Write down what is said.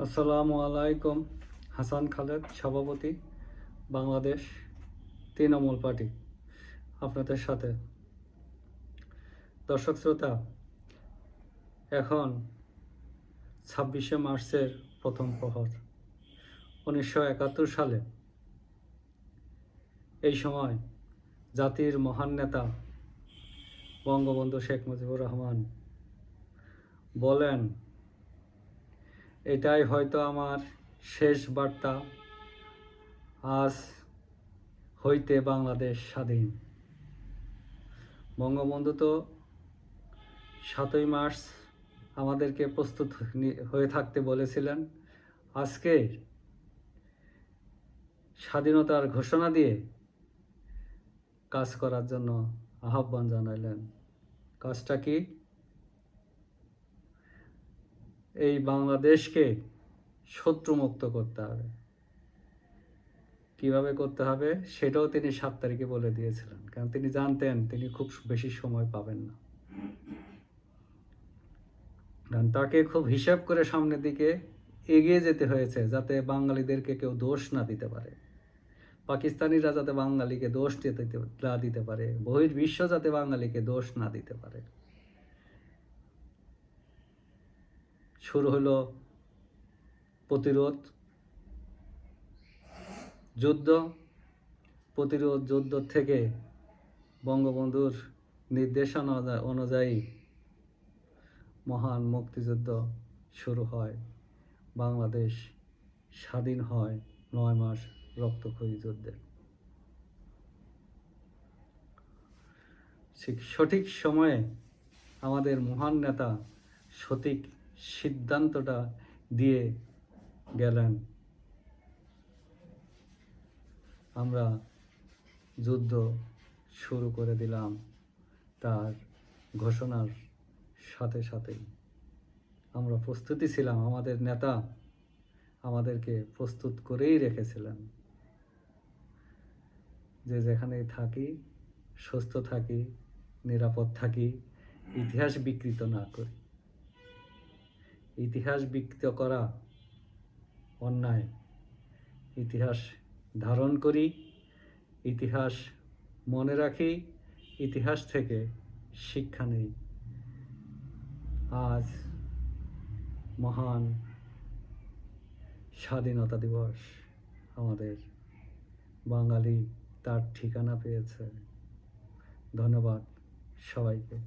আসসালামু আলাইকুম। হাসান খালেদ, সভাপতি, বাংলাদেশ তৃণমূল পার্টি, আপনাদের সাথে। দর্শক শ্রোতা, এখন 26শে মার্চের প্রথম প্রহর। 1971 সালে এই সময় জাতির মহান নেতা বঙ্গবন্ধু শেখ মুজিবুর রহমান বলেন, এটাই হয়তো আমার শেষ বার্তা, আজ হইতে বাংলাদেশ স্বাধীন। বঙ্গবন্ধু তো 7ই মার্চ আমাদেরকে প্রস্তুত হয়ে থাকতে বলেছিলেন। আজকে স্বাধীনতার ঘোষণা দিয়ে কাজ করার জন্য আহ্বান জানাইলেন। কাজটা কি? এই বাংলাদেশকে শত্রুমুক্ত করতে হবে। কিভাবে করতে হবে সেটাও তিনি 7 তারিখে বলে দিয়েছিলেন, কারণ তিনি জানতেন তিনি খুব বেশি সময় পাবেন না। কারণ তাকে খুব হিসাব করে সামনের দিকে এগিয়ে যেতে হয়েছে, যাতে বাঙালিদেরকে কেউ দোষ না দিতে পারে, পাকিস্তানিরা যাতে বাঙালিকে দোষ না দিতে পারে, বহির্বিশ্ব যাতে বাঙালিকে দোষ না দিতে পারে। শুরু হলো প্রতিরোধ যুদ্ধ। প্রতিরোধ যুদ্ধ থেকে বঙ্গবন্ধুর নির্দেশনা অনুযায়ী মহান মুক্তিযুদ্ধ শুরু হয়। বাংলাদেশ স্বাধীন হয় 9 মাস রক্তক্ষয়ী যুদ্ধে। সঠিক সময়ে আমাদের মহান নেতা সঠিক সিদ্ধান্তটা দিয়ে গেলেন। আমরা যুদ্ধ শুরু করে দিলাম তার ঘোষণার সাথে সাথেই। আমরা প্রস্তুতি ছিলাম, আমাদের নেতা আমাদেরকে প্রস্তুত করেই রেখেছিলেন যে যেখানেই থাকি সুস্থ থাকি, নিরাপদ থাকি, ইতিহাস বিকৃত না করি। ইতিহাস বিকৃত করা অন্যায়। ইতিহাস ধারণ করি, ইতিহাস মনে রাখি, ইতিহাস থেকে শিক্ষা নেই। আজ মহান স্বাধীনতা দিবস, আমাদের বাঙালি তার ঠিকানা পেয়েছে। ধন্যবাদ সবাইকে।